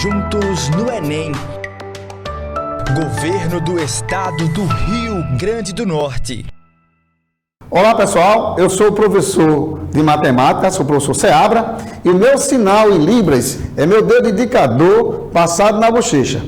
juntos no Enem. Governo do Estado do Rio Grande do Norte. Olá pessoal, eu sou o professor de matemática, sou o professor Seabra, e o meu sinal em libras é meu dedo indicador passado na bochecha.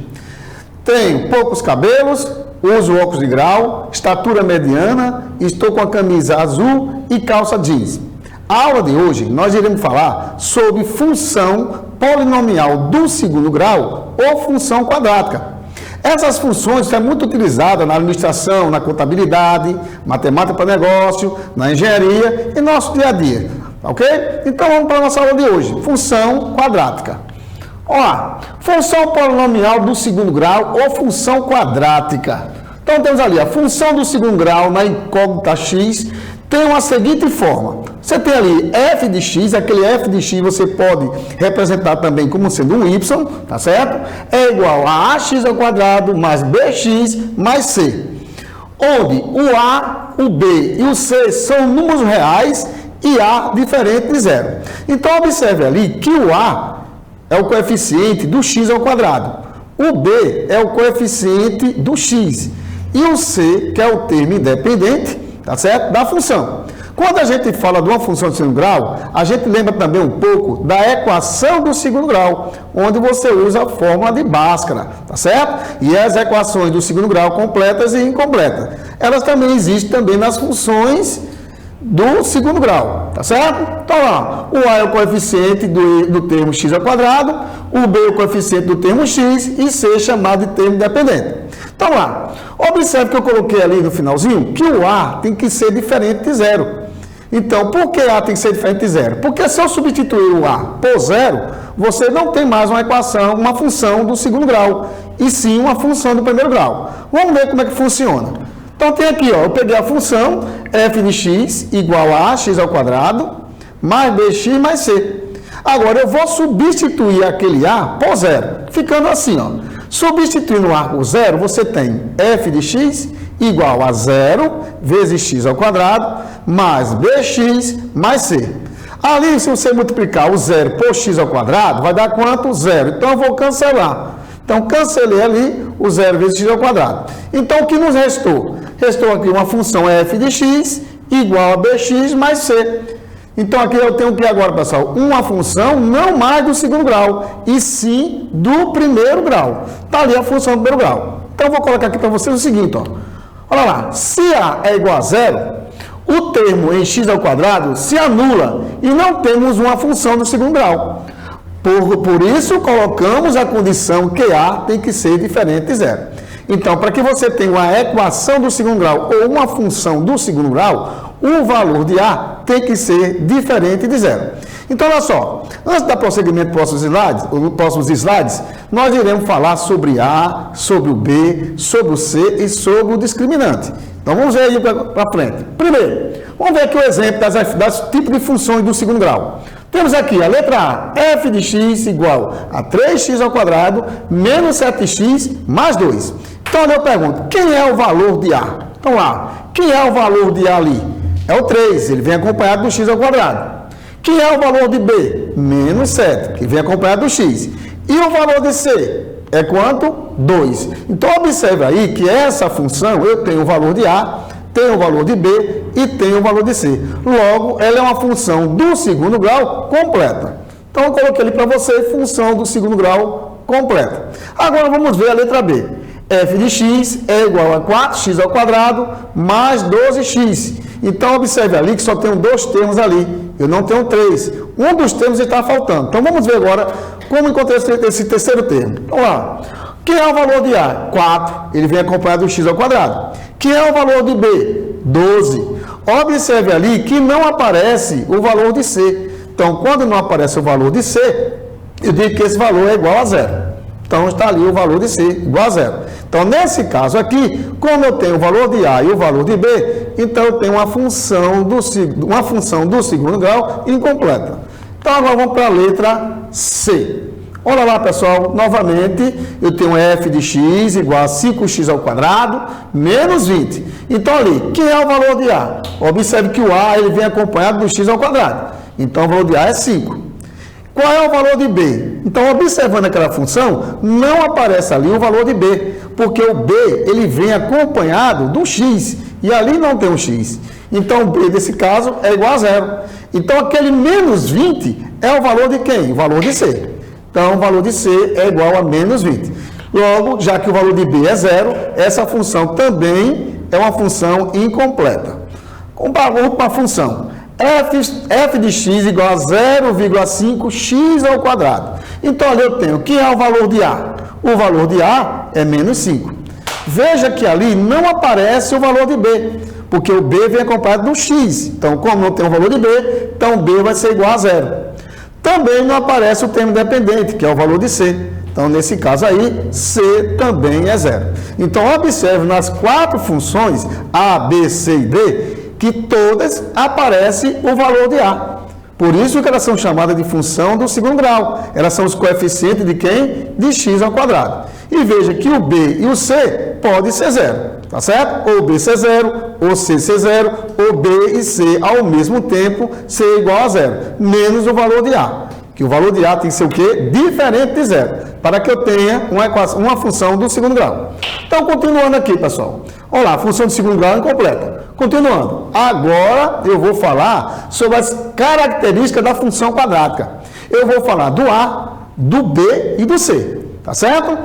Tenho poucos cabelos, uso óculos de grau, estatura mediana, estou com a camisa azul e calça jeans. A aula de hoje nós iremos falar sobre função polinomial do segundo grau ou função quadrática. Essas funções são muito utilizadas na administração, na contabilidade, matemática para negócio, na engenharia e no nosso dia a dia, ok? Então vamos para a nossa aula de hoje, função quadrática. Olá, função polinomial do segundo grau ou função quadrática. Então temos ali a função do segundo grau na incógnita x, tem uma seguinte forma. Você tem ali f de x, aquele f de x você pode representar também como sendo um y, tá certo? É igual a ax ao quadrado mais bx mais c. Onde o a, o b e o c são números reais e a diferente de zero. Então observe ali que o a é o coeficiente do x ao quadrado. O b é o coeficiente do x. E o c, que é o termo independente, tá certo? Da função. Quando a gente fala de uma função de segundo grau, a gente lembra também um pouco da equação do segundo grau, onde você usa a fórmula de Bhaskara, tá certo? E as equações do segundo grau completas e incompletas. Elas também existem também nas funções do segundo grau, tá certo? Então lá, o a é o coeficiente do termo x ao quadrado, o b é o coeficiente do termo x e c é chamado de termo independente. Então lá, observe que eu coloquei ali no finalzinho que o a tem que ser diferente de zero. Então, por que a tem que ser diferente de zero? Porque se eu substituir o a por zero, você não tem mais uma equação, uma função do segundo grau, e sim uma função do primeiro grau. Vamos ver como é que funciona. Então tem aqui, ó, eu peguei a função f de x igual a x ao quadrado mais bx mais c. Agora eu vou substituir aquele a por zero, ficando assim, ó. Substituindo o a por zero, você tem f de x igual a zero vezes x ao quadrado mais bx mais c. Ali, se você multiplicar o zero por x ao quadrado, vai dar quanto? Zero. Então eu vou cancelar. Então cancelei ali o zero vezes x ao quadrado. Então o que nos restou? Restou aqui uma função f de x igual a bx mais c. Então aqui eu tenho que agora, pessoal, uma função não mais do segundo grau, e sim do primeiro grau. Está ali a função do primeiro grau. Então eu vou colocar aqui para vocês o seguinte, ó. Olha lá, se a é igual a zero, o termo em x ao quadrado se anula e não temos uma função do segundo grau. Por isso colocamos a condição que a tem que ser diferente de zero. Então, para que você tenha uma equação do segundo grau ou uma função do segundo grau, o valor de a tem que ser diferente de zero. Então, olha só, antes da prosseguimento dos próximos slides, nós iremos falar sobre a, sobre o b, sobre o c e sobre o discriminante. Então, vamos ver aí para frente. Primeiro, vamos ver aqui o exemplo das tipos de funções do segundo grau. Temos aqui a letra A, f de x igual a 3x ao quadrado menos 7x mais 2. Então, eu pergunto, quem é o valor de a? Então, lá, quem é o valor de a ali? É o 3, ele vem acompanhado do x ao quadrado. Quem é o valor de b? Menos 7, que vem acompanhado do x. E o valor de c? É quanto? 2. Então, observe aí que essa função, eu tenho o valor de a, tenho o valor de b e tenho o valor de c. Logo, ela é uma função do segundo grau completa. Então, eu coloquei ali para você função do segundo grau completa. Agora, vamos ver a letra b. F de x é igual a 4x ao quadrado mais 12x. Então, observe ali que só tenho dois termos ali. Eu não tenho três. Um dos termos está faltando. Então, vamos ver agora como encontrar esse terceiro termo. Então, lá. Quem é o valor de a? 4. Ele vem acompanhado do x ao quadrado. Quem é o valor de b? 12. Observe ali que não aparece o valor de c. Então, quando não aparece o valor de c, eu digo que esse valor é igual a zero. Então, está ali o valor de c igual a zero. Então, nesse caso aqui, como eu tenho o valor de a e o valor de b, então eu tenho uma função do segundo grau incompleta. Então, agora vamos para a letra C. Olha lá, pessoal, novamente, eu tenho f de x igual a 5x ao quadrado menos 20. Então, ali, quem é o valor de a? Observe que o a ele vem acompanhado do x ao quadrado. Então, o valor de a é 5. Qual é o valor de B? Então, observando aquela função, não aparece ali o valor de B, porque o B ele vem acompanhado do x, e ali não tem um x. Então, o B desse caso é igual a zero. Então, aquele menos 20 é o valor de quem? O valor de C. Então, o valor de C é igual a menos 20. Logo, já que o valor de B é zero, essa função também é uma função incompleta. Comparando com a função f de x igual a 0,5x ao quadrado. Então, ali eu tenho, que é o valor de A? O valor de A é menos 5. Veja que ali não aparece o valor de B, porque o B vem acompanhado do x. Então, como não tem o valor de B, então B vai ser igual a zero. Também não aparece o termo dependente, que é o valor de C. Então, nesse caso aí, C também é zero. Então, observe nas 4 funções, A, B, C e D, que todas aparece o valor de A. Por isso que elas são chamadas de função do segundo grau. Elas são os coeficientes de quem? De x ao quadrado. E veja que o B e o C podem ser zero, tá certo? Ou B ser zero, ou C ser zero, ou B e C ao mesmo tempo ser igual a zero, menos o valor de A. Que o valor de A tem que ser o quê? Diferente de zero, para que eu tenha uma função do segundo grau. Então, continuando aqui, pessoal. Olha lá, a função do segundo grau é incompleta. Continuando. Agora, eu vou falar sobre as características da função quadrática. Eu vou falar do A, do B e do C. Tá certo?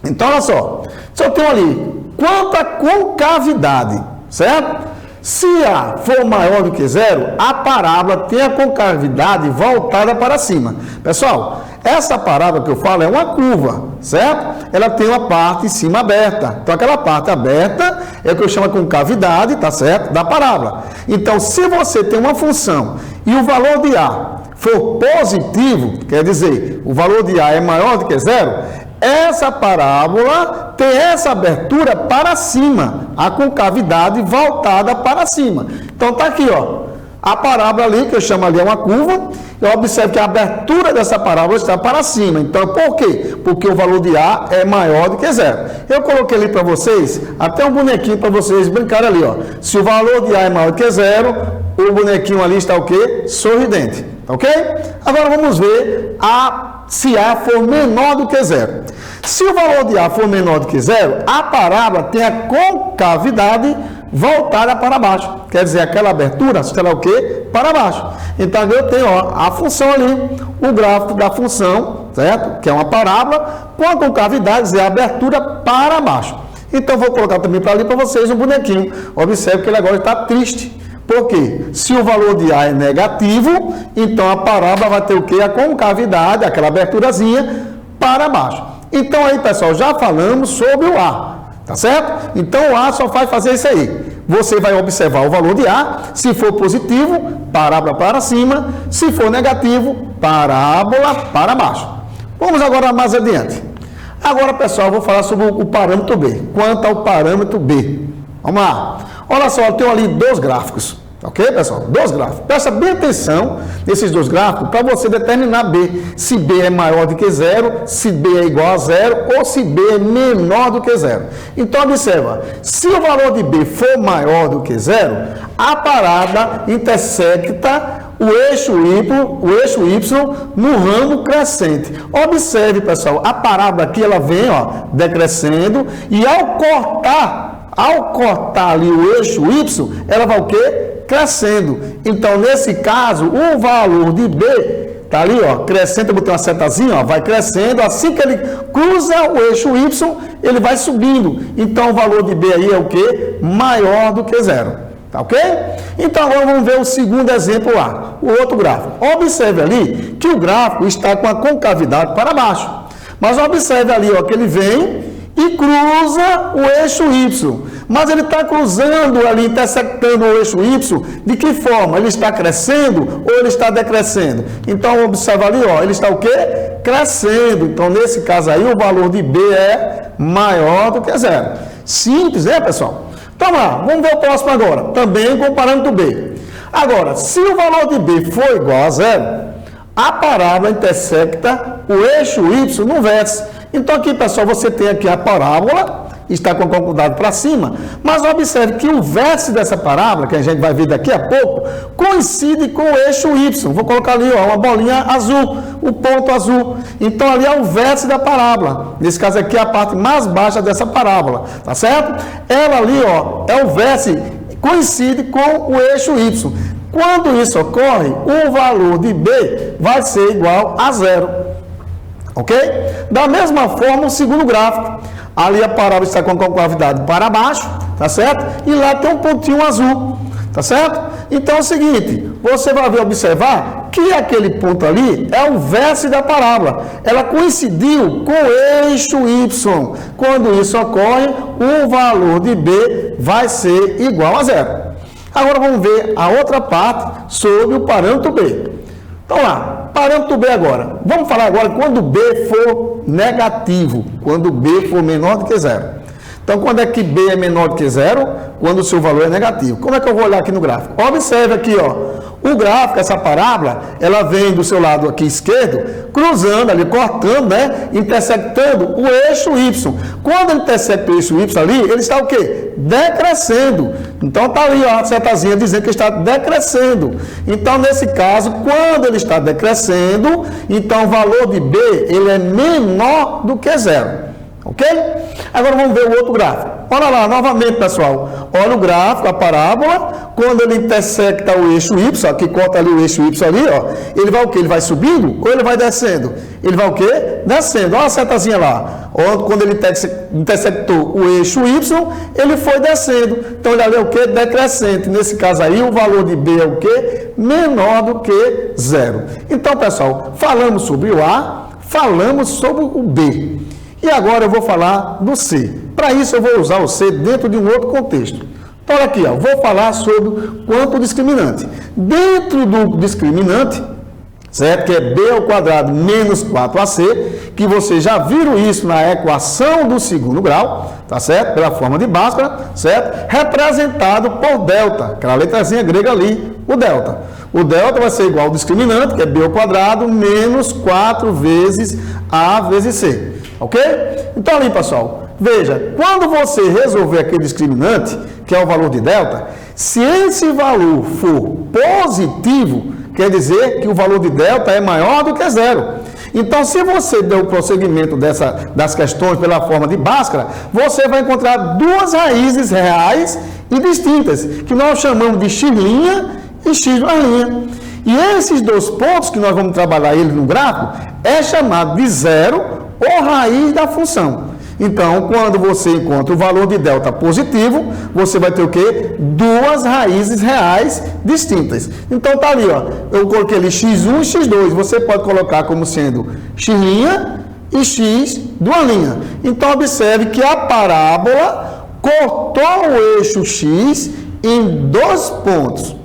Então, olha só. Se eu tenho ali, quanto à concavidade, certo? Se A for maior do que zero, a parábola tem a concavidade voltada para cima. Pessoal, essa parábola que eu falo é uma curva, certo? Ela tem uma parte em cima aberta. Então, aquela parte aberta é o que eu chamo de concavidade, tá certo? Da parábola. Então, se você tem uma função e o valor de A for positivo, quer dizer, o valor de A é maior do que zero, essa parábola tem essa abertura para cima, a concavidade voltada para cima. Então, está aqui, ó, a parábola ali, que eu chamo ali é uma curva, eu observo que a abertura dessa parábola está para cima. Então, por quê? Porque o valor de A é maior do que zero. Eu coloquei ali para vocês, até um bonequinho para vocês brincarem ali, ó. Se o valor de A é maior do que zero, o bonequinho ali está o quê? Sorridente, ok? Agora, vamos ver se A for menor do que zero. Se o valor de A for menor do que zero, a parábola tem a concavidade voltada para baixo. Quer dizer, aquela abertura será o quê? Para baixo. Então, eu tenho a função ali, o gráfico da função, certo? Que é uma parábola com a concavidade, a abertura para baixo. Então, vou colocar também para ali para vocês um bonequinho. Observe que ele agora está triste. Por quê? Se o valor de A é negativo, então a parábola vai ter o quê? A concavidade, aquela aberturazinha, para baixo. Então aí, pessoal, já falamos sobre o A, tá certo? Então o A só vai fazer isso aí. Você vai observar o valor de A, se for positivo, parábola para cima, se for negativo, parábola para baixo. Vamos agora mais adiante. Agora, pessoal, eu vou falar sobre o parâmetro B. Quanto ao parâmetro B. Vamos lá. Olha só, eu tenho ali 2 gráficos. Ok, pessoal? 2 gráficos. Presta bem atenção nesses 2 gráficos para você determinar B. Se B é maior do que zero, se B é igual a zero ou se B é menor do que zero. Então, observa. Se o valor de B for maior do que zero, a parada intersecta o eixo Y no ramo crescente. Observe, pessoal, a parábola aqui ela vem, ó, decrescendo e ao cortar ali o eixo Y, ela vai o quê? Crescendo. Então, nesse caso, o valor de B está ali, ó, crescendo, eu botei uma setazinha, ó, vai crescendo, assim que ele cruza o eixo Y, ele vai subindo. Então, o valor de B aí é o quê? Maior do que zero. Tá ok? Então, agora vamos ver o segundo exemplo lá, o outro gráfico. Observe ali que o gráfico está com a concavidade para baixo. Mas observe ali, ó, que ele vem e cruza o eixo Y. Mas ele está cruzando ali, intersectando o eixo Y, de que forma? Ele está crescendo ou ele está decrescendo? Então, observa ali, ó, ele está o quê? Crescendo. Então, nesse caso aí, o valor de B é maior do que zero. Simples, né, pessoal? Então, lá, vamos ver o próximo agora. Também com o parâmetro B. Agora, se o valor de B for igual a zero, a parábola intersecta o eixo Y no vértice. Então, aqui, pessoal, você tem aqui a parábola está com a concordado para cima, mas observe que o vértice dessa parábola, que a gente vai ver daqui a pouco, coincide com o eixo Y. Vou colocar ali, ó, uma bolinha azul, o ponto azul. Então ali é o vértice da parábola. Nesse caso aqui é a parte mais baixa dessa parábola, tá certo? Ela ali, ó, é o vértice, coincide com o eixo Y. Quando isso ocorre, o valor de B vai ser igual a 0. Ok? Da mesma forma, o segundo gráfico. Ali a parábola está com a concavidade para baixo, tá certo? E lá tem um pontinho azul, tá certo? Então é o seguinte, você vai observar que aquele ponto ali é o vértice da parábola. Ela coincidiu com o eixo Y. Quando isso ocorre, o valor de B vai ser igual a 0. Agora vamos ver a outra parte sobre o parâmetro B. Então lá, parâmetro B agora. Vamos falar agora quando B for negativo, quando B for menor do que 0. Então, quando é que B é menor do que 0? Quando o seu valor é negativo. Como é que eu vou olhar aqui no gráfico? Observe aqui, ó. O gráfico, essa parábola, ela vem do seu lado aqui esquerdo, cruzando ali, cortando, né? Intersectando o eixo Y. Quando ele intersecta o eixo Y ali, ele está o quê? Decrescendo. Então, está ali, ó, a setazinha dizendo que está decrescendo. Então, nesse caso, quando ele está decrescendo, então o valor de B, ele é menor do que 0. Ok? Agora vamos ver o outro gráfico. Olha lá, novamente, pessoal. Olha o gráfico, a parábola. Quando ele intersecta o eixo Y, que corta ali o eixo Y ali, ó, ele vai o quê? Ele vai subindo ou ele vai descendo? Ele vai o quê? Descendo. Olha a setazinha lá. Quando ele intersectou o eixo Y, ele foi descendo. Então, ele ali é o quê? Decrescente. Nesse caso aí, o valor de B é o quê? Menor do que 0. Então, pessoal, falamos sobre o A, falamos sobre o B. E agora eu vou falar do C. Para isso eu vou usar o C dentro de um outro contexto. Então olha aqui, ó, vou falar sobre o quanto discriminante. Dentro do discriminante, certo? Que é B ao quadrado menos 4AC, que vocês já viram isso na equação do segundo grau, tá certo? Pela forma de Bhaskara, certo? Representado por delta, aquela letrazinha grega ali, o delta. O delta vai ser igual ao discriminante, que é B ao quadrado menos 4 vezes A vezes C. Ok? Então ali, pessoal, veja, quando você resolver aquele discriminante, que é o valor de delta, se esse valor for positivo, quer dizer que o valor de delta é maior do que 0. Então, se você der o prosseguimento das questões pela forma de Bhaskara, você vai encontrar duas raízes reais e distintas, que nós chamamos de x' e x'. E esses dois pontos que nós vamos trabalhar ele no gráfico é chamado de zero ou raiz da função. Então, quando você encontra o valor de delta positivo, você vai ter o quê? Duas raízes reais distintas. Então, tá ali, ó. Eu coloquei ali x1 e x2. Você pode colocar como sendo x' e x duas linhas. Então, observe que a parábola cortou o eixo x em dois pontos.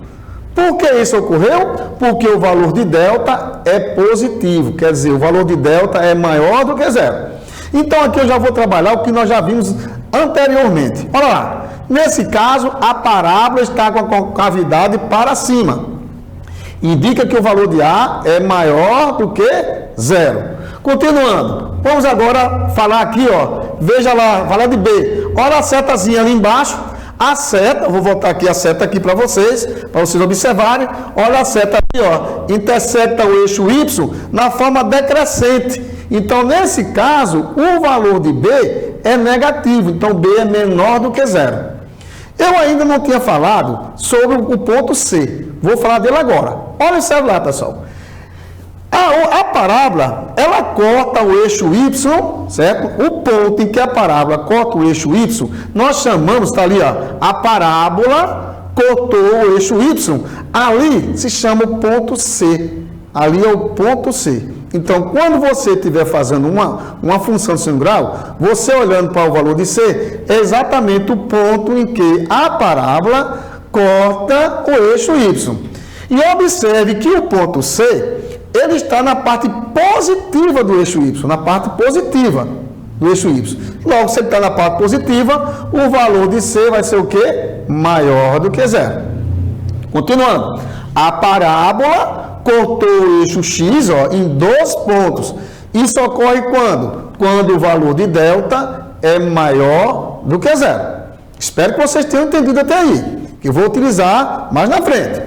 Por que isso ocorreu? Porque o valor de delta é positivo, quer dizer, o valor de delta é maior do que 0. Então, aqui eu já vou trabalhar o que nós já vimos anteriormente. Olha lá, nesse caso, a parábola está com a concavidade para cima. Indica que o valor de A é maior do que 0. Continuando, vamos agora falar aqui, ó, veja lá, falar de B. Olha a setazinha ali embaixo. A seta, vou voltar aqui a seta aqui para vocês observarem. Olha a seta aqui, ó, intersecta o eixo Y na forma decrescente. Então, nesse caso, o valor de B é negativo. Então, B é menor do que 0. Eu ainda não tinha falado sobre o ponto C. Vou falar dele agora. Olha isso lá, pessoal. A parábola, ela corta o eixo Y, certo? O ponto em que a parábola corta o eixo Y, nós chamamos, está ali, ó, a parábola cortou o eixo Y. Ali se chama o ponto C. Ali é o ponto C. Então, quando você estiver fazendo uma função de segundo grau, você olhando para o valor de C, é exatamente o ponto em que a parábola corta o eixo Y. E observe que o ponto C, ele está na parte positiva do eixo Y, na parte positiva do eixo Y. Logo, se ele está na parte positiva, o valor de C vai ser o quê? Maior do que 0. Continuando, a parábola cortou o eixo X, ó, em dois pontos. Isso ocorre quando? Quando o valor de delta é maior do que zero. Espero que vocês tenham entendido até aí, que eu vou utilizar mais na frente.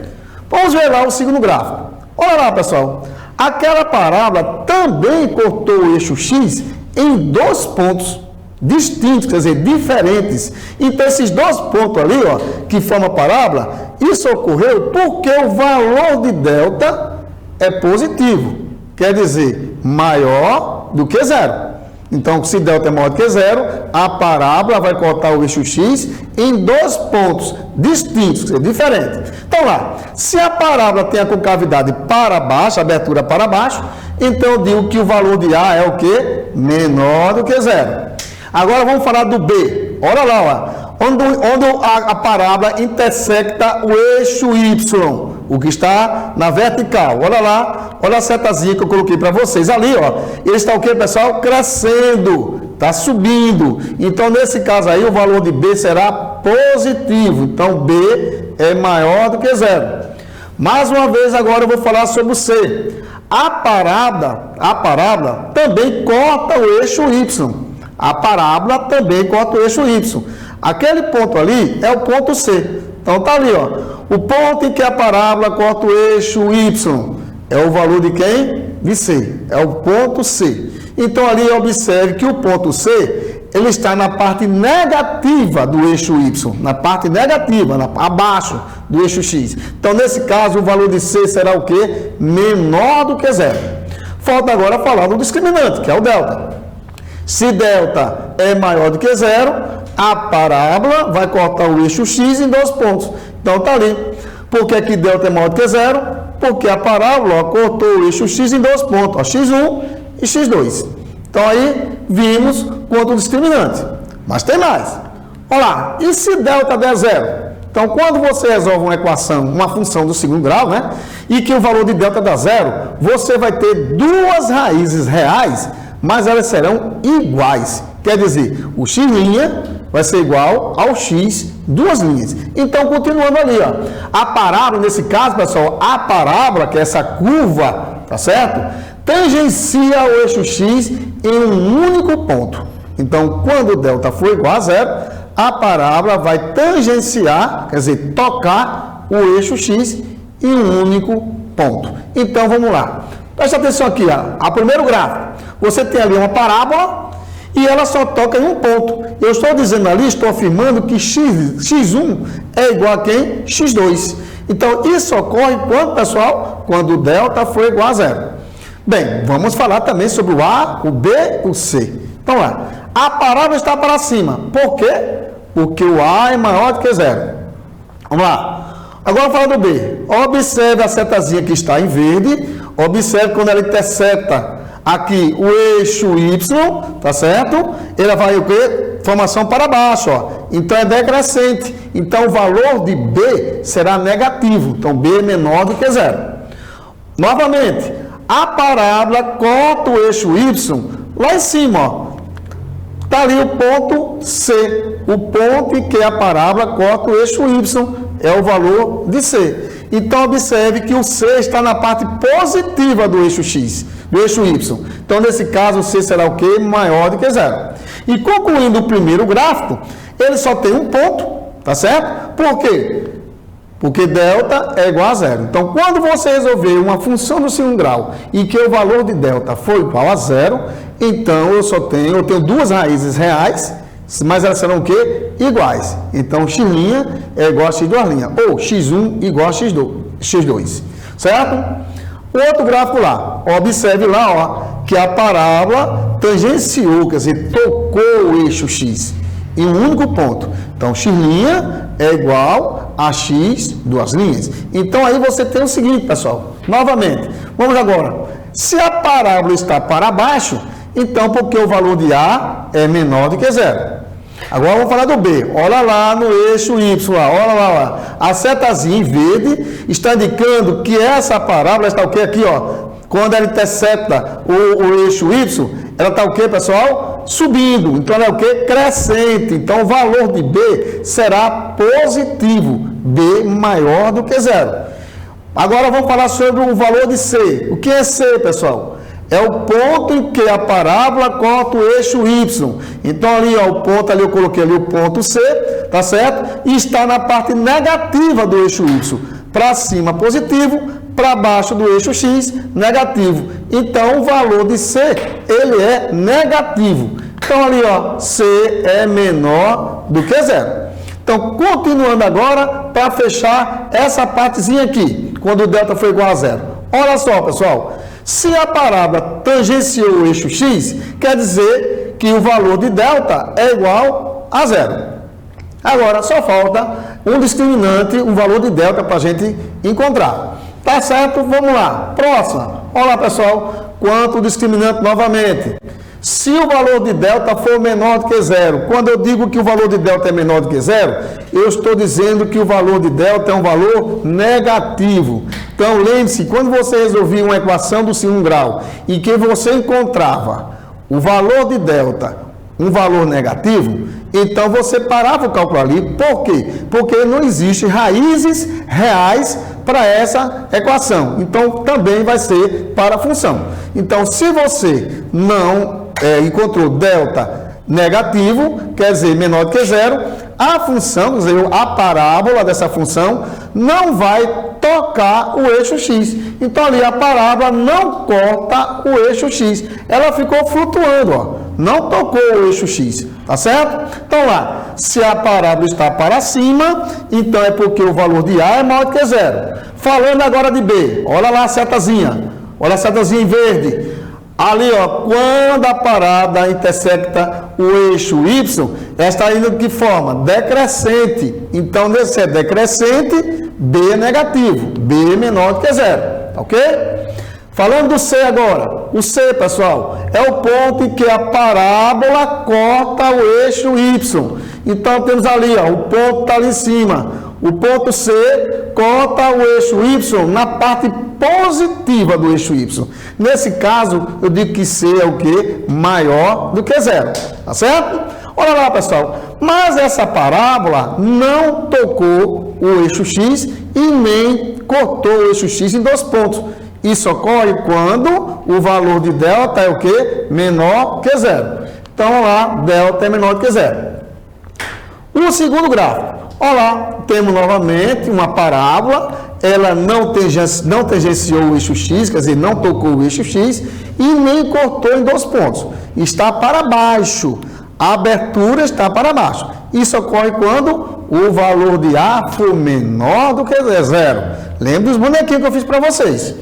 Vamos ver lá o segundo gráfico. Olha lá, pessoal. Aquela parábola também cortou o eixo X em 2 pontos distintos, quer dizer, diferentes. Então, esses 2 pontos ali, ó, que formam a parábola, isso ocorreu porque o valor de delta é positivo. Quer dizer, maior do que zero. Então, se delta é maior do que zero, a parábola vai cortar o eixo X em 2 pontos distintos, quer dizer, diferentes. Então, lá, se a parábola tem a concavidade para baixo, a abertura para baixo, então eu digo que o valor de A é o quê? Menor do que zero. Agora vamos falar do B. Olha lá, ó, onde a parábola intersecta o eixo Y, o que está na vertical. Olha lá, olha a setazinha que eu coloquei para vocês. Ali, ó, ele está o quê, pessoal? Crescendo, está subindo. Então, nesse caso aí, o valor de B será positivo. Então, B é maior do que zero. Mais uma vez, agora eu vou falar sobre o C. A parábola também corta o eixo Y. A parábola também corta o eixo Y. Aquele ponto ali é o ponto C. Então, tá ali, ó. O ponto em que a parábola corta o eixo Y é o valor de quem? De C. É o ponto C. Então, ali observe que o ponto C, ele está na parte negativa do eixo Y. Na parte negativa, abaixo do eixo X. Então, nesse caso, o valor de C será o quê? Menor do que zero. Falta agora falar do discriminante, que é o delta. Se delta é maior do que zero, a parábola vai cortar o eixo X em 2 pontos. Então, está ali. Por que que delta é maior do que zero? Porque a parábola cortou o eixo X em 2 pontos, ó, X1 e X2. Então, aí vimos quanto discriminante. Mas tem mais. Olha lá, e se delta der zero? Então, quando você resolve uma equação, uma função do segundo grau, né? E que o valor de delta dá zero, você vai ter 2 raízes reais, mas elas serão iguais. Quer dizer, o x' vai ser igual ao x, 2 linhas. Então, continuando ali, ó. A parábola, nesse caso, pessoal, a parábola, que é essa curva, tá certo? Tangencia o eixo x em um único ponto. Então, quando o delta for igual a zero, a parábola vai tangenciar, quer dizer, tocar o eixo x em um único ponto. Então, vamos lá. Presta atenção aqui, ó. A primeiro gráfico. Você tem ali uma parábola e ela só toca em um ponto. Eu estou dizendo ali, estou afirmando que x1 é igual a quem? x2. Então, isso ocorre quando, pessoal? Quando o delta for igual a zero. Bem, vamos falar também sobre o A, o B, o C. Então, lá, a parábola está para cima. Por quê? Porque o A é maior do que zero. Vamos lá. Agora, falar do B. Observe a setazinha que está em verde. Observe quando ela intersecta aqui o eixo Y, tá certo? Ela vai o quê? Formação para baixo, ó. Então é decrescente. Então o valor de B será negativo. Então B é menor do que zero. Novamente, a parábola corta o eixo Y lá em cima, ó. Tá ali o ponto C. O ponto em que a parábola corta o eixo Y é o valor de C. Então, observe que o C está na parte positiva do eixo X, do eixo Y. Então, nesse caso, o C será o quê? Maior do que zero. E concluindo o primeiro gráfico, ele só tem um ponto, tá certo? Por quê? Porque delta é igual a zero. Então, quando você resolver uma função do segundo grau e que o valor de delta for igual a zero, então eu tenho 2 raízes reais, mas elas serão o quê? Iguais. Então, x' é igual a x2', ou x1 igual a x2, certo? O outro gráfico lá, observe lá, ó, que a parábola tangenciou, quer dizer, tocou o eixo x em um único ponto. Então, x' é igual a x, 2 linhas. Então, aí você tem o seguinte, pessoal, novamente, vamos agora, se a parábola está para baixo, então, porque o valor de A é menor do que zero. Agora, vamos falar do B. Olha lá no eixo Y, olha lá. A setazinha em verde está indicando que essa parábola está o quê aqui, ó? Quando ela intersecta o eixo Y, ela está o quê, pessoal? Subindo. Então, ela é o quê? Crescente. Então, o valor de B será positivo. B maior do que zero. Agora, vamos falar sobre o valor de C. O que é C, pessoal? É o ponto em que a parábola corta o eixo Y. Então ali, ó, o ponto ali, eu coloquei ali o ponto C, tá certo? E está na parte negativa do eixo Y. Para cima positivo, para baixo do eixo X, negativo. Então o valor de C, ele é negativo. Então ali, ó, C é menor do que zero. Então, continuando agora, para fechar essa partezinha aqui, quando o delta for igual a zero. Olha só, pessoal. Se a parábola tangenciou o eixo X, quer dizer que o valor de delta é igual a zero. Agora, só falta um discriminante, um valor de delta para a gente encontrar. Tá certo? Vamos lá. Próxima. Olha, pessoal, quanto o discriminante novamente. Se o valor de delta for menor do que zero, quando eu digo que o valor de delta é menor do que zero, eu estou dizendo que o valor de delta é um valor negativo. Então, lembre-se, quando você resolvia uma equação do segundo grau e que você encontrava o valor de delta, um valor negativo, então você parava o cálculo ali. Por quê? Porque não existe raízes reais para essa equação. Então, também vai ser para a função. Então, se você não encontrou delta negativo, quer dizer, menor do que zero, a função, quer dizer, a parábola dessa função não vai tocar o eixo X. Então, ali a parábola não corta o eixo X. Ela ficou flutuando, ó. Não tocou o eixo X, tá certo? Então, lá, se a parábola está para cima, então é porque o valor de A é maior do que zero. Falando agora de B, olha lá a setazinha. Olha a setazinha em verde. Ali, ó, quando a parada intersecta o eixo Y, ela está indo de que forma? Decrescente. Então, se é decrescente, B é negativo. B é menor do que zero. Ok? Falando do C agora. O C, pessoal, é o ponto em que a parábola corta o eixo Y. Então, temos ali, ó, o ponto está ali em cima. O ponto C corta o eixo Y na parte positiva do eixo Y. Nesse caso, eu digo que C é o quê? Maior do que zero. Tá certo? Olha lá, pessoal. Mas essa parábola não tocou o eixo X e nem cortou o eixo X em dois pontos. Isso ocorre quando o valor de delta é o quê? Menor que zero. Então, lá, delta é menor do que zero. O segundo gráfico. Olha lá, temos novamente uma parábola, ela não tangenciou o eixo X, quer dizer, não tocou o eixo X e nem cortou em dois pontos. Está para baixo, a abertura está para baixo. Isso ocorre quando o valor de A for menor do que zero. Lembra dos bonequinhos que eu fiz para vocês.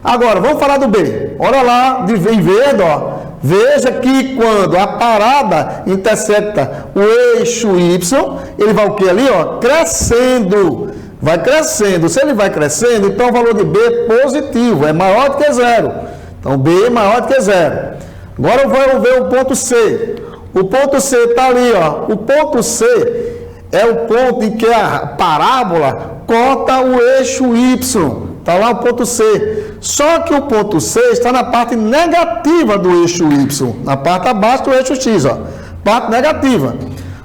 Agora, vamos falar do B. Olha lá, em verde, ó. Veja que quando a parada intersecta o eixo Y, ele vai o que ali, ó? Crescendo. Vai crescendo. Se ele vai crescendo, então o valor de B é positivo, é maior do que zero. Então, B é maior do que zero. Agora eu vou ver o ponto C. O ponto C está ali, ó. O ponto C é o ponto em que a parábola corta o eixo Y. Está lá o ponto C. Só que o ponto C está na parte negativa do eixo Y, na parte abaixo do eixo X, ó. Parte negativa.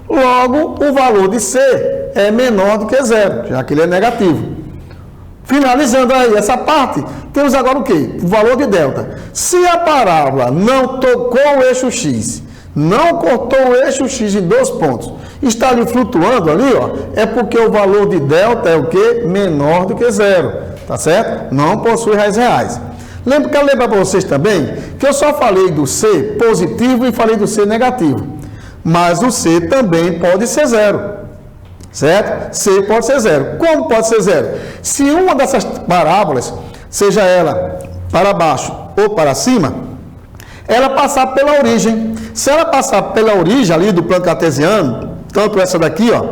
Logo, o valor de C é menor do que zero, já que ele é negativo. Finalizando aí essa parte, temos agora o quê? O valor de delta. Se a parábola não tocou o eixo X, não cortou o eixo X em dois pontos, está ali flutuando ali, ó, é porque o valor de delta é o quê? Menor do que zero. Tá certo? Não possui raízes reais. Quero lembrar para vocês também que eu só falei do C positivo e falei do C negativo. Mas o C também pode ser zero. Certo? C pode ser zero. Como pode ser zero? Se uma dessas parábolas, seja ela para baixo ou para cima, ela passar pela origem. Se ela passar pela origem ali do plano cartesiano, tanto essa daqui, ó,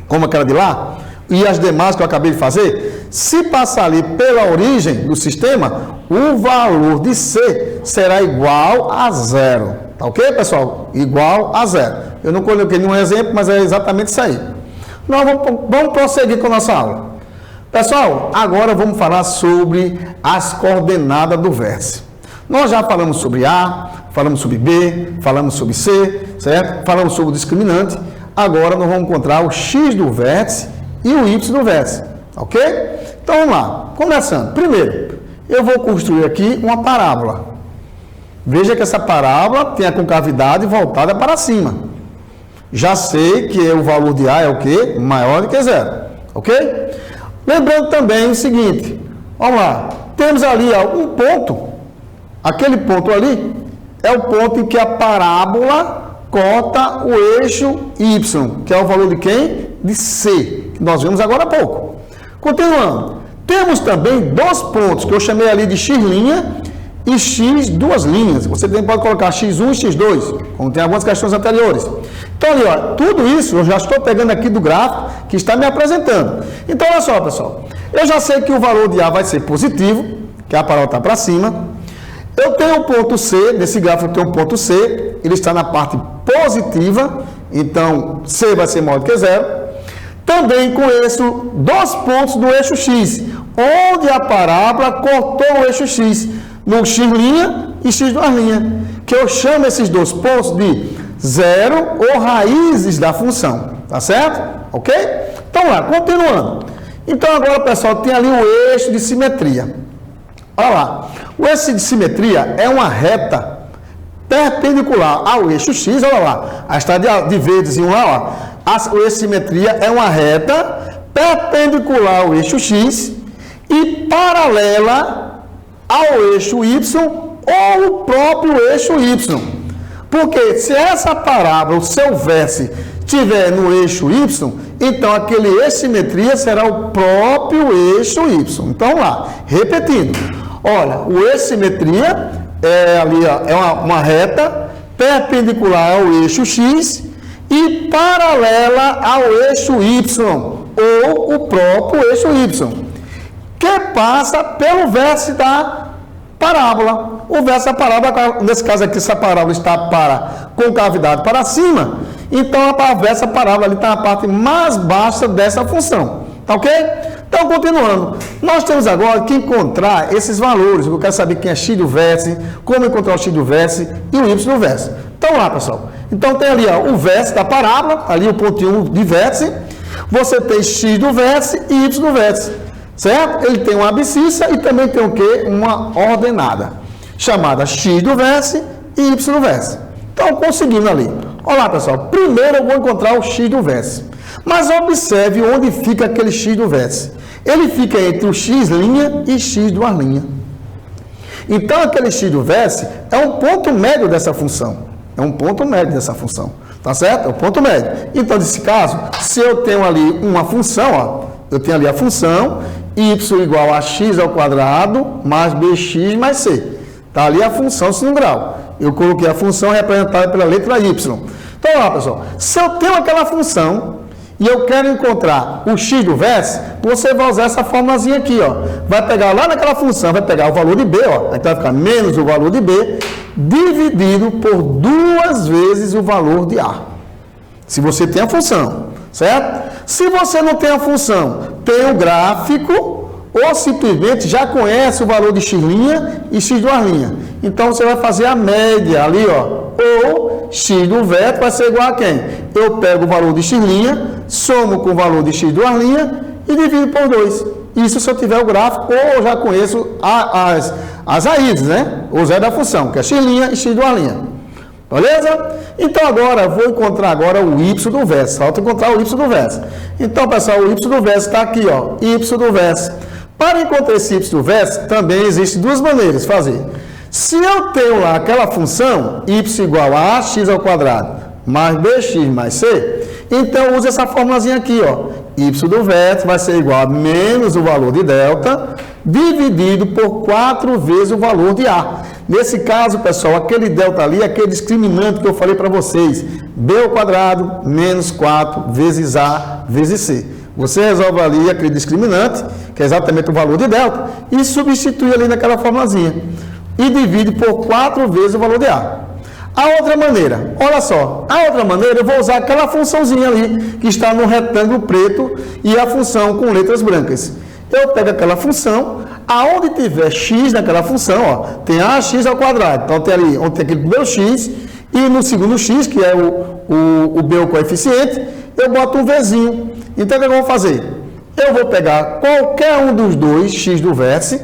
como aquela de lá, e as demais que eu acabei de fazer, se passar ali pela origem do sistema, o valor de C será igual a zero. Tá ok, pessoal? Igual a zero. Eu não coloquei nenhum exemplo, mas é exatamente isso aí. Nós vamos prosseguir com a nossa aula. Pessoal, agora vamos falar sobre as coordenadas do vértice. Nós já falamos sobre A, falamos sobre B, falamos sobre C, certo? Falamos sobre o discriminante. Agora nós vamos encontrar o X do vértice e o Y do vértice, ok? Então vamos lá, começando. Primeiro, eu vou construir aqui uma parábola. Veja que essa parábola tem a concavidade voltada para cima. Já sei que o valor de A é o quê? Maior do que zero. Ok? Lembrando também o seguinte. Vamos lá. Temos ali um ponto. Aquele ponto ali é o ponto em que a parábola corta o eixo Y, que é o valor de quem? De C, que nós vimos agora há pouco. Continuando. Temos também dois pontos que eu chamei ali de X' e X duas linhas. Você também pode colocar X1 e X2, como tem algumas questões anteriores. Então, ali, ó, tudo isso eu já estou pegando aqui do gráfico que está me apresentando. Então, olha só, pessoal. Eu já sei que o valor de A vai ser positivo, que a parábola está para cima. Eu tenho um ponto C, nesse gráfico eu tenho um ponto C, ele está na parte positiva, então C vai ser maior do que zero. Também conheço dois pontos do eixo X, onde a parábola cortou o eixo X, no X' e X duas linhas, que eu chamo esses dois pontos de zero ou raízes da função, tá certo? Ok? Então lá, continuando. Então agora, pessoal, tem ali o eixo de simetria. Olha lá, o eixo de simetria é uma reta perpendicular ao eixo X, olha lá, a está de verdezinho lá, ó. O eixo de simetria é uma reta perpendicular ao eixo X e paralela ao eixo Y ou o próprio eixo Y. Porque se essa parábola, o seu vértice, estiver no eixo Y, então aquele eixo de simetria será o próprio eixo Y. Então lá, repetindo. Olha, o eixo de simetria é ali, ó, é uma reta perpendicular ao eixo X e paralela ao eixo Y, ou o próprio eixo Y, que passa pelo vértice da parábola. O vértice da parábola, nesse caso aqui, essa parábola está para concavidade para cima, então a vértice da parábola ali está na parte mais baixa dessa função. Tá ok? Então, continuando, nós temos agora que encontrar esses valores. Eu quero saber quem é X do vértice, como encontrar o X do vértice e o Y do vértice. Então, lá, pessoal. Então, tem ali ó, o vértice da parábola, ali o pontinho de vértice. Você tem X do vértice e Y do vértice. Certo? Ele tem uma abscissa e também tem o quê? Uma ordenada, chamada X do vértice e Y do vértice. Então, conseguindo ali. Olha lá, pessoal. Primeiro eu vou encontrar o X do vértice. Mas observe onde fica aquele X do vértice. Ele fica entre o X' e X duas linhas. Então, aquele X do vértice é um ponto médio dessa função. É um ponto médio dessa função. Tá certo? É um ponto médio. Então, nesse caso, se eu tenho ali uma função, ó, eu tenho ali a função y igual a x ao quadrado mais bx mais c. Está ali a função segundo grau. Eu coloquei a função representada pela letra y. Então, olha lá, pessoal. Se eu tenho aquela função e eu quero encontrar o x do vértice, você vai usar essa formulazinha aqui, ó. Vai pegar lá naquela função, vai pegar o valor de b, ó. Então vai ficar menos o valor de b, dividido por 2 vezes o valor de a. Se você tem a função, certo? Se você não tem a função, tem o gráfico, ou simplesmente já conhece o valor de x' e x duas linhas. Então você vai fazer a média ali, ó. Ou x do vértice vai ser igual a quem? Eu pego o valor de x', somo com o valor de x duas linhas e divido por 2. Isso se eu tiver o gráfico, ou eu já conheço as raízes, né? O zero da função, que é x' e x duas linhas. Beleza? Então agora, eu vou encontrar agora o y do vértice. Falta encontrar o y do vértice. Então, pessoal, o y do vértice está aqui, ó. Y do vértice. Para encontrar esse y do vértice, também existem duas maneiras de fazer. Se eu tenho lá aquela função, y igual a x ao quadrado mais bx mais c, então eu uso essa formulazinha aqui, ó. Y do vértice vai ser igual a menos o valor de delta, dividido por 4 vezes o valor de a. Nesse caso, pessoal, aquele delta ali, aquele discriminante que eu falei para vocês, b ao quadrado menos 4 vezes a vezes c. Você resolve ali aquele discriminante, que é exatamente o valor de delta, e substitui ali naquela formulazinha. E divide por 4 vezes o valor de a. A outra maneira, olha só, a outra maneira eu vou usar aquela funçãozinha ali, que está no retângulo preto, e a função com letras brancas. Eu pego aquela função, aonde tiver x naquela função, ó, tem ax ao quadrado. Então tem ali, onde tem aquele primeiro x, e no segundo x, que é o b, o coeficiente, eu boto um vzinho. Então o que eu vou fazer? Eu vou pegar qualquer um dos dois x do vértice,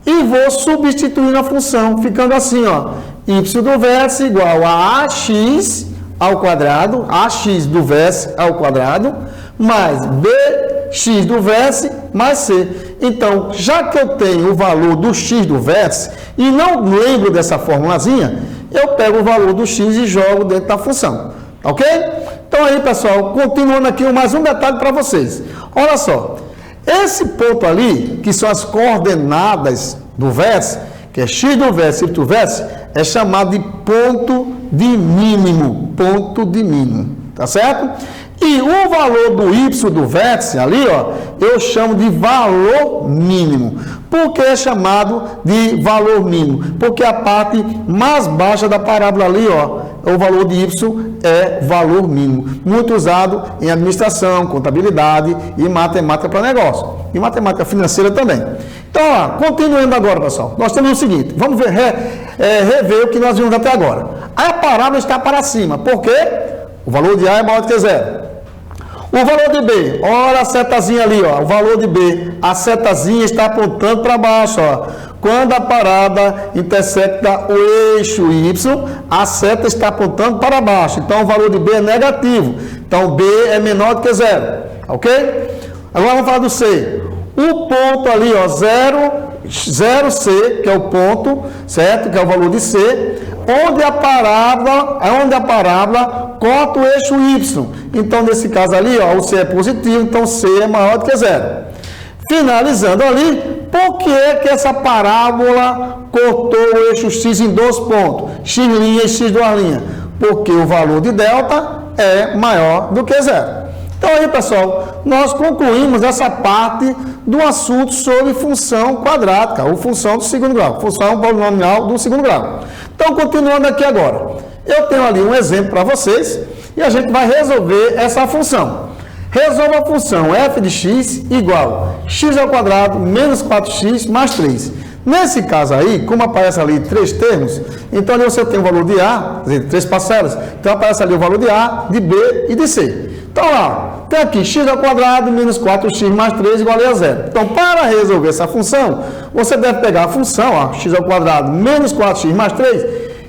e vou substituir na função, ficando assim, ó, y do vértice igual a ax ao quadrado, ax do vértice ao quadrado, mais bx do vértice mais c. Então, já que eu tenho o valor do x do vértice e não lembro dessa formulazinha, eu pego o valor do x e jogo dentro da função. Ok? Então aí, pessoal, continuando aqui, mais um detalhe para vocês. Olha só, esse ponto ali, que são as coordenadas do vértice, que é x do vértice e y do vértice, é chamado de ponto de mínimo. Ponto de mínimo. Tá certo? E o valor do y do vértice ali, ó, eu chamo de valor mínimo. Por que é chamado de valor mínimo? Porque a parte mais baixa da parábola ali, ó, o valor de y é valor mínimo. Muito usado em administração, contabilidade e matemática para negócio. E matemática financeira também. Então, ó, continuando agora, pessoal, nós temos o seguinte, vamos ver, rever o que nós vimos até agora. A parábola está para cima, porque o valor de A é maior do que zero. O valor de B, olha a setazinha ali, ó, o valor de B, a setazinha está apontando para baixo, ó. Quando a parada intersecta o eixo Y, a seta está apontando para baixo. Então, o valor de B é negativo. Então, B é menor do que zero, ok? Agora, vamos falar do C. O ponto ali, ó, 0C, que é o ponto, certo? Que é o valor de C, onde a parábola corta o eixo Y. Então, nesse caso ali, ó, o C é positivo, então C é maior do que zero. Finalizando ali, por que essa parábola cortou o eixo X em dois pontos? X' e X duas linhas? Porque o valor de delta é maior do que zero. Então aí, pessoal, nós concluímos essa parte do assunto sobre função quadrática, ou função do segundo grau, função polinomial do segundo grau. Então, continuando aqui agora, eu tenho ali um exemplo para vocês e a gente vai resolver essa função. Resolva a função f de x igual x ao quadrado menos 4x mais 3. Nesse caso aí, como aparece ali três termos, então ali você tem o valor de A, quer dizer, três parcelas, então aparece ali o valor de A, de B e de C. Então lá, tem aqui x ao quadrado menos 4x mais 3 igual a zero. Então, para resolver essa função, você deve pegar a função, ó, x ao quadrado menos 4x mais 3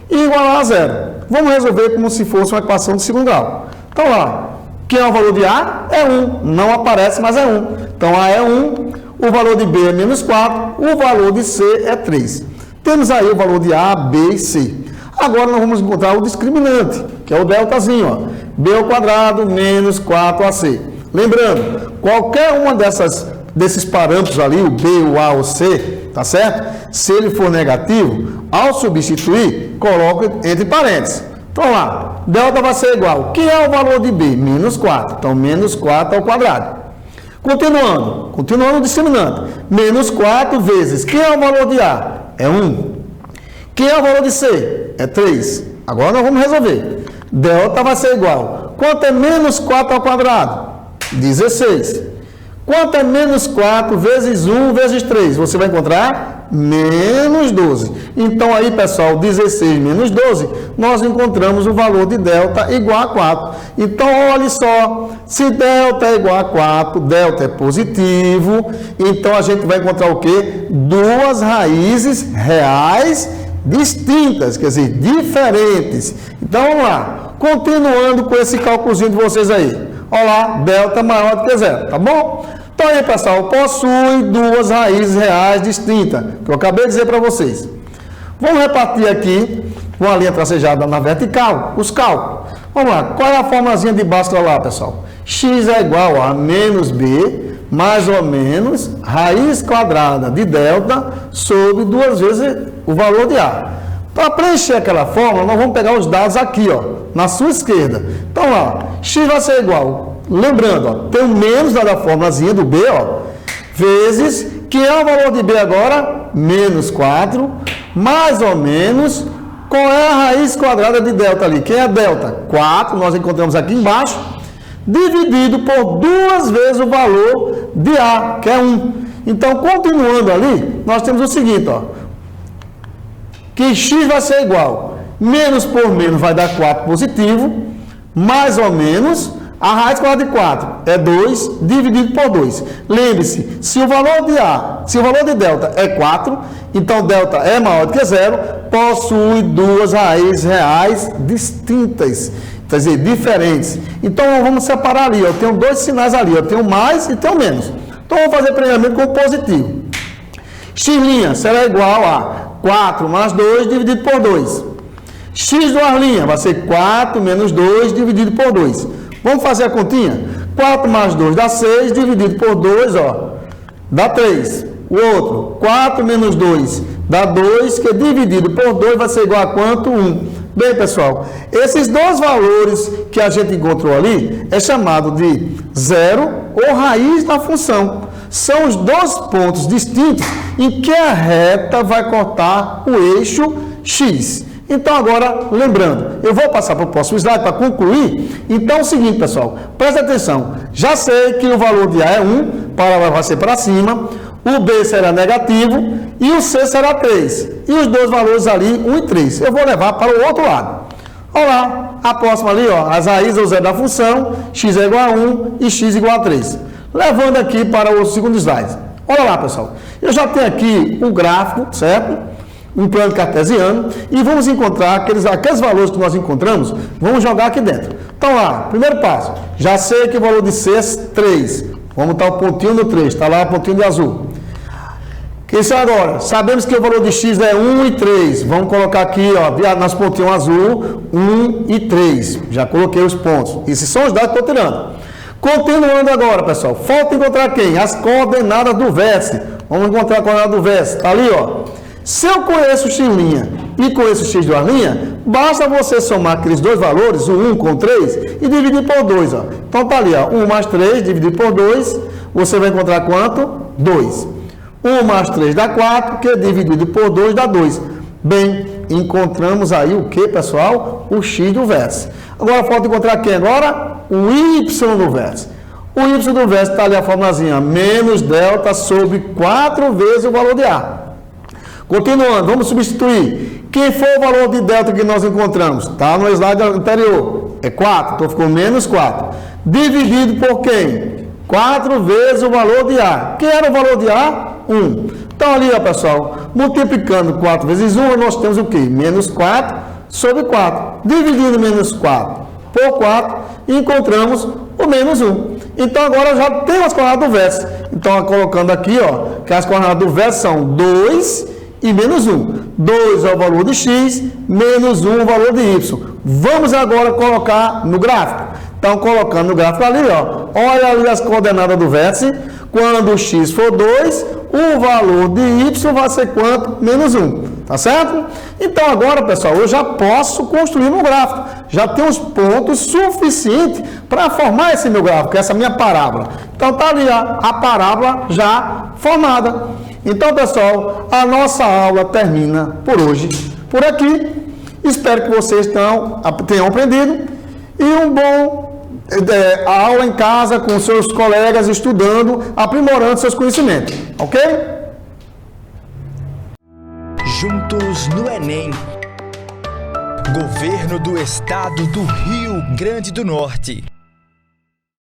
e igual a zero. Vamos resolver como se fosse uma equação de segundo grau. Então lá, que é o valor de A? É 1. Não aparece, mas é 1. Então, A é 1. O valor de B é menos 4. O valor de C é 3. Temos aí o valor de A, B e C. Agora, nós vamos encontrar o discriminante, que é o deltazinho. Ó. B ao quadrado menos 4AC. Lembrando, qualquer uma desses parâmetros ali, o B, o A ou o C, tá certo? Se ele for negativo, ao substituir, coloque entre parênteses. Então lá, delta vai ser igual. Que é o valor de B? Menos 4. Então, menos 4 ao quadrado. Continuando o discriminante. Menos 4 vezes. Que é o valor de A? É 1. Que é o valor de C? É 3. Agora nós vamos resolver. Delta vai ser igual. Quanto é menos 4 ao quadrado? 16. Quanto é menos 4 vezes 1 vezes 3? Você vai encontrar menos 12. Então, aí, pessoal, 16 menos 12, nós encontramos o valor de delta igual a 4. Então, olha só, se delta é igual a 4, delta é positivo, então a gente vai encontrar o quê? Duas raízes reais distintas, quer dizer, diferentes. Então, vamos lá, continuando com esse cálculozinho de vocês aí. Olha lá, delta maior do que zero, tá bom? Então aí, pessoal, possui duas raízes reais distintas, que eu acabei de dizer para vocês. Vamos repartir aqui, com a linha tracejada na vertical, os cálculos. Vamos lá, qual é a formulazinha de Bhaskara lá, pessoal? X é igual a menos B, mais ou menos, raiz quadrada de delta, sobre duas vezes o valor de A. Para preencher aquela fórmula, nós vamos pegar os dados aqui, ó, na sua esquerda. Então, lá, x vai ser igual, lembrando, ó, tem o menos da formulazinha do B, ó, vezes, que é o valor de B agora? Menos 4, mais ou menos, qual é a raiz quadrada de delta ali? Quem é delta? 4, nós encontramos aqui embaixo, dividido por duas vezes o valor de A, que é 1. Então, continuando ali, nós temos o seguinte, ó, que x vai ser igual, menos por menos vai dar 4 positivo, mais ou menos, A raiz quadrada de 4 é 2 dividido por 2. Lembre-se, se o valor de delta é 4, então delta é maior do que zero, possui duas raízes reais distintas, quer dizer, diferentes. Então vamos separar ali, eu tenho dois sinais ali, eu tenho mais e tenho menos. Então vamos fazer primeiramente com o positivo. X' será igual a 4 mais 2 dividido por 2. X duas' vai ser 4 menos 2 dividido por 2. Vamos fazer a continha? 4 mais 2 dá 6, dividido por 2, ó, dá 3. O outro, 4 menos 2 dá 2, que dividido por 2 vai ser igual a quanto? 1. Bem, pessoal, esses dois valores que a gente encontrou ali é chamado de zero ou raiz da função. São os dois pontos distintos em que a reta vai cortar o eixo X. Então, agora, lembrando, eu vou passar para o próximo slide para concluir. Então, é o seguinte, pessoal, presta atenção. Já sei que o valor de A é 1, vai ser para cima, o B será negativo e o C será 3. E os dois valores ali, 1 e 3. Eu vou levar para o outro lado. Olha lá, a próxima ali, ó, as raízes ou zero da função, x é igual a 1 e x igual a 3. Levando aqui para o segundo slide. Olha lá, pessoal. Eu já tenho aqui um gráfico, certo? Um plano cartesiano, e vamos encontrar aqueles valores que nós encontramos, vamos jogar aqui dentro. Então lá, primeiro passo, já sei que o valor de C é 3, vamos botar o pontinho no 3, está lá o pontinho de azul. Isso agora, sabemos que o valor de X é 1 e 3, vamos colocar aqui, ó, nas pontinhos azul, 1 e 3, já coloquei os pontos, esses são os dados que estou tirando. Continuando agora, pessoal, falta encontrar quem? As coordenadas do vértice, vamos encontrar a coordenada do vértice, está ali, ó. Se eu conheço o x' e conheço o x duas', basta você somar aqueles dois valores, o 1 com 3, e dividir por 2. Ó. Então está ali, ó, 1 mais 3 dividido por 2, você vai encontrar quanto? 2. 1 mais 3 dá 4, que dividido por 2 dá 2. Bem, encontramos aí o que, pessoal? O x do vértice. Agora falta encontrar quem agora? O y do vértice. O y do vértice está ali a formulazinha, menos delta sobre 4 vezes o valor de A. Continuando, vamos substituir. Quem foi o valor de delta que nós encontramos? Está no slide anterior. É 4, então ficou menos 4. Dividido por quem? 4 vezes o valor de A. Quem era o valor de A? 1. Então ali, ó, pessoal, multiplicando 4 vezes 1, nós temos o quê? Menos 4 sobre 4. Dividindo menos 4 por 4, encontramos o menos 1. Então agora já temos as coordenadas do vértice. Então, colocando aqui, ó, que as coordenadas do vértice são 2 e menos 1. 2 é o valor de x, menos 1 é o valor de y. Vamos agora colocar no gráfico. Então, colocando no gráfico ali, ó, olha ali as coordenadas do vértice. Quando o x for 2, o valor de y vai ser quanto? Menos 1. Tá certo? Então, agora, pessoal, eu já posso construir um gráfico. Já tenho os pontos suficientes para formar esse meu gráfico, essa minha parábola. Então, tá ali a parábola já formada. Então, pessoal, a nossa aula termina por hoje, por aqui. Espero que vocês tenham aprendido e um bom aula em casa com seus colegas, estudando, aprimorando seus conhecimentos, ok? Juntos no Enem. Governo do Estado do Rio Grande do Norte.